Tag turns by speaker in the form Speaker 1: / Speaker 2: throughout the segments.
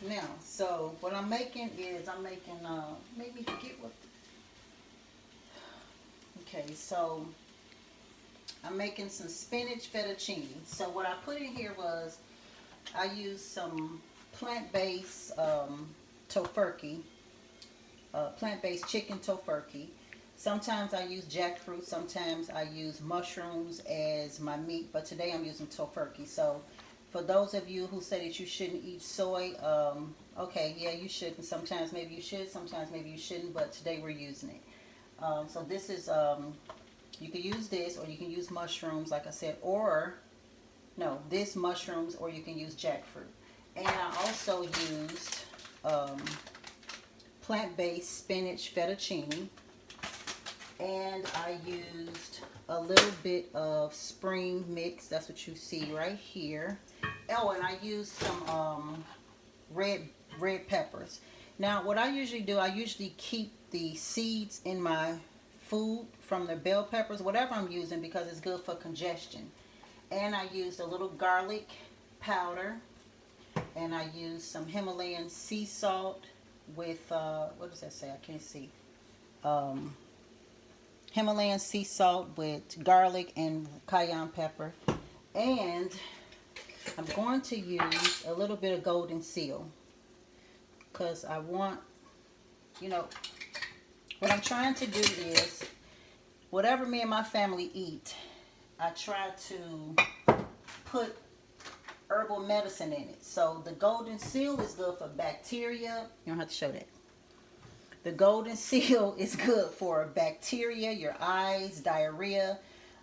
Speaker 1: Now, so what I'm making is made me forget what. Okay, so I'm making some spinach fettuccine. So what I put in here was I used some plant-based tofurky, plant-based chicken tofurky. Sometimes I use jackfruit. Sometimes I use mushrooms as my meat. But today I'm using tofurky. So for those of you who say that you shouldn't eat soy, okay, yeah, you shouldn't. Sometimes maybe you should. Sometimes maybe you shouldn't. But today we're using it. So this is, you can use this, or you can use mushrooms, like I said, or, no, this mushrooms, or you can use jackfruit. And I also used plant-based spinach fettuccine. And I used a little bit of spring mix. That's what you see right here. Oh, and I used some red peppers. Now, what I usually do, I usually keep the seeds in my food from the bell peppers, whatever I'm using, because it's good for congestion. And I used a little garlic powder. And I used some Himalayan sea salt with, what does that say? I can't see. Himalayan sea salt with garlic and cayenne pepper. And I'm going to use a little bit of golden seal, because I want, you know, what I'm trying to do is, whatever me and my family eat, I try to put herbal medicine in it. So the golden seal is good for bacteria. You don't have to show that. The golden seal is good for bacteria, your eyes, diarrhea,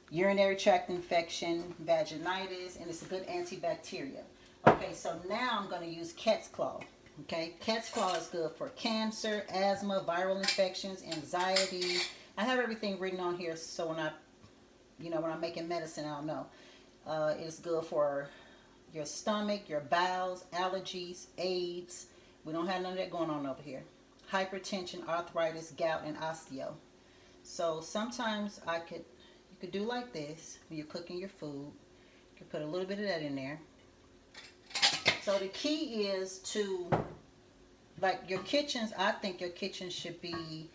Speaker 1: urinary tract infection, vaginitis, and it's a good antibacterial. Okay, so now I'm going to use cat's claw. Okay, cat's claw is good for cancer, asthma, viral infections, anxiety. I have everything written on here, so when I'm making medicine, I'll know. It's good for your stomach, your bowels, allergies, AIDS. We don't have none of that going on over here. Hypertension, arthritis, gout, and osteo. So sometimes you could do like this when you're cooking your food. You can put a little bit of that in there. So the key is to, like your kitchens, I think your kitchen should be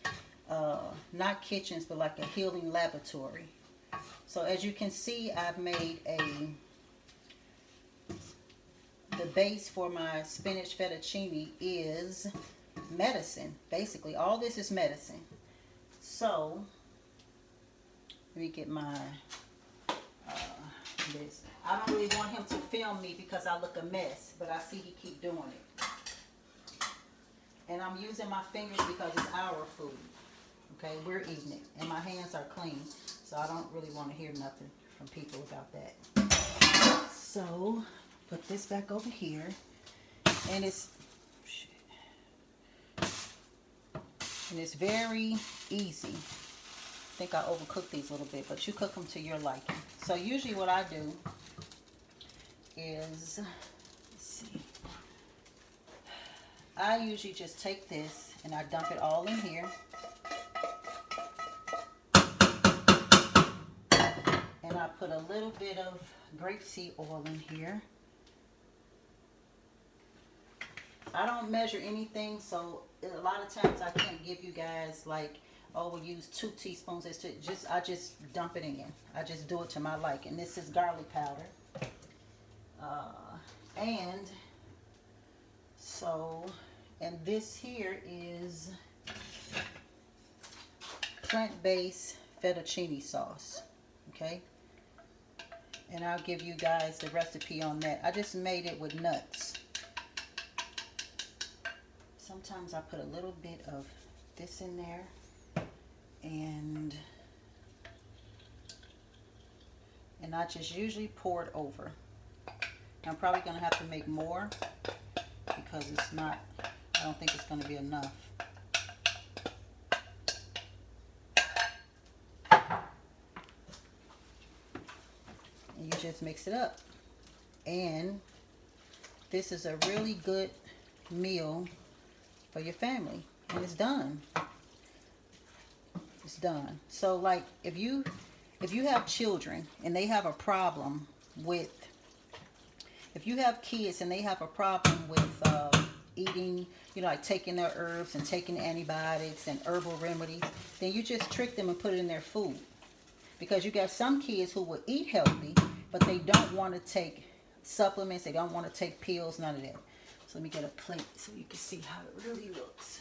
Speaker 1: not kitchens, but like a healing laboratory. So as you can see, I've made the base for my spinach fettuccine is medicine. Basically, all this is medicine. So let me get my this. I don't really want him to film me because I look a mess, but I see he keep doing it. And I'm using my fingers because it's our food. Okay, we're eating it, and my hands are clean, so I don't really want to hear nothing from people about that. So put this back over here, and it's very easy. I think I overcooked these a little bit, but you cook them to your liking. So usually what I do is, let's see, I usually just take this and I dump it all in here. And I put a little bit of grapeseed oil in here. I don't measure anything, so a lot of times I can't give you guys like, oh, we'll use 2 teaspoons. I just dump it in. I just do it to my liking. This is garlic powder. And this here is plant-based fettuccine sauce. Okay? And I'll give you guys the recipe on that. I just made it with nuts. Sometimes I put a little bit of this in there. And I just usually pour it over. I'm probably going to have to make more because I don't think it's going to be enough. And you just mix it up. And this is a really good meal for your family. And it's done. It's done. So like if you have children and they have a problem with, if you have kids and they have a problem with eating, you know, like taking their herbs and taking antibiotics and herbal remedies, then you just trick them and put it in their food. Because you got some kids who will eat healthy, but they don't want to take supplements, they don't want to take pills, none of that. So let me get a plate so you can see how it really looks.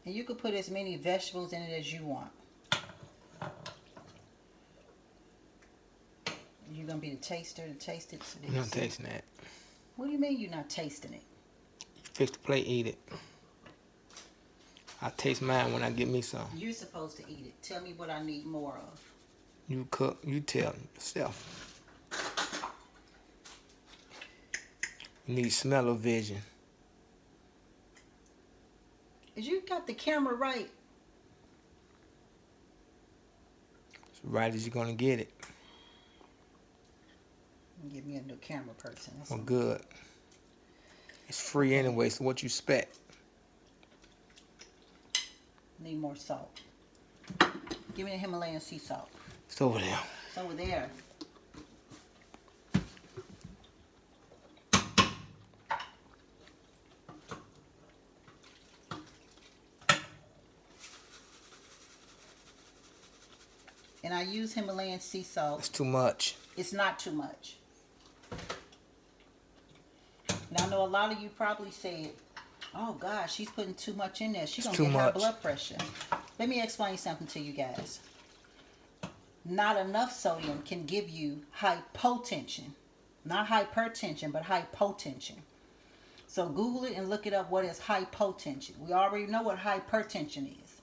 Speaker 1: And you could put as many vegetables in it as you want. You're going to be the taster to taste it? So
Speaker 2: I'm not tasting that.
Speaker 1: What do you mean you're not tasting it?
Speaker 2: Fix the plate, eat it. I taste mine when I get me some.
Speaker 1: You're supposed to eat it. Tell me what I need more of.
Speaker 2: You cook, you tell yourself. You need smell-o-vision.
Speaker 1: Is you got the camera right?
Speaker 2: As right as you're going to get it.
Speaker 1: Give me a new camera person. That's
Speaker 2: Well, good. It's free anyway, so what you expect?
Speaker 1: Need more salt. Give me the Himalayan sea salt.
Speaker 2: It's over there.
Speaker 1: It's over there. And I use Himalayan sea salt.
Speaker 2: It's too much.
Speaker 1: It's not too much. Now, I know a lot of you probably said, oh, gosh, she's putting too much in there. She's going to get high blood pressure. Let me explain something to you guys. Not enough sodium can give you hypotension. Not hypertension, but hypotension. So Google it and look it up. What is hypotension? We already know what hypertension is.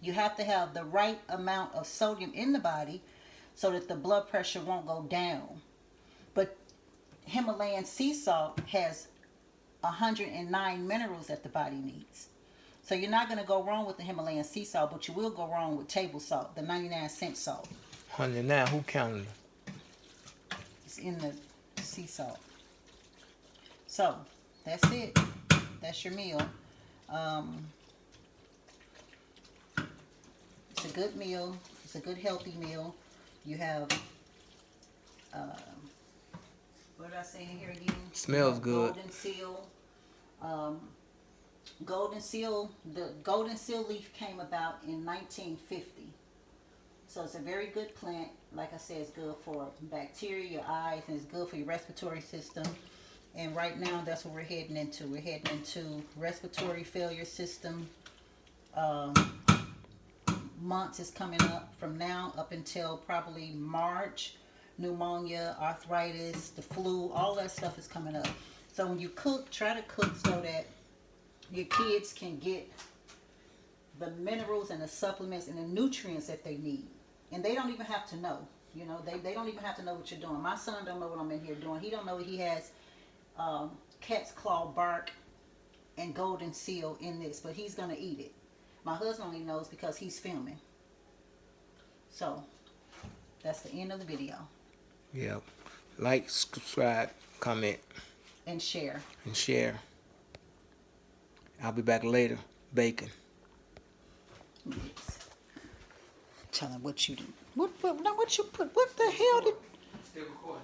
Speaker 1: You have to have the right amount of sodium in the body so that the blood pressure won't go down. But Himalayan sea salt has 109 minerals that the body needs. So you're not going to go wrong with the Himalayan sea salt, but you will go wrong with table salt, the 99-cent salt.
Speaker 2: 109, who counted it?
Speaker 1: It's in the sea salt. So that's it. That's your meal. It's a good meal. It's a good healthy meal. You have what did I say in here again?
Speaker 2: Smells good.
Speaker 1: Golden seal. Golden seal. The golden seal leaf came about in 1950. So it's a very good plant. Like I said, it's good for bacteria, your eyes, and it's good for your respiratory system. And right now, that's what we're heading into. We're heading into respiratory failure system. Months is coming up from now up until probably March. Pneumonia, arthritis, the flu, all that stuff is coming up. So when you cook, try to cook so that your kids can get the minerals and the supplements and the nutrients that they need. And they don't even have to know. You know, they don't even have to know what you're doing. My son don't know what I'm in here doing. He don't know he has cat's claw bark and golden seal in this, but he's going to eat it. My husband only knows because he's filming. So that's the end of the video.
Speaker 2: Yeah. Like, subscribe, comment.
Speaker 1: And share.
Speaker 2: And share. I'll be back later. Bacon.
Speaker 1: Yes. Tell him what you do. What you put? What the hell did...
Speaker 2: Still recording.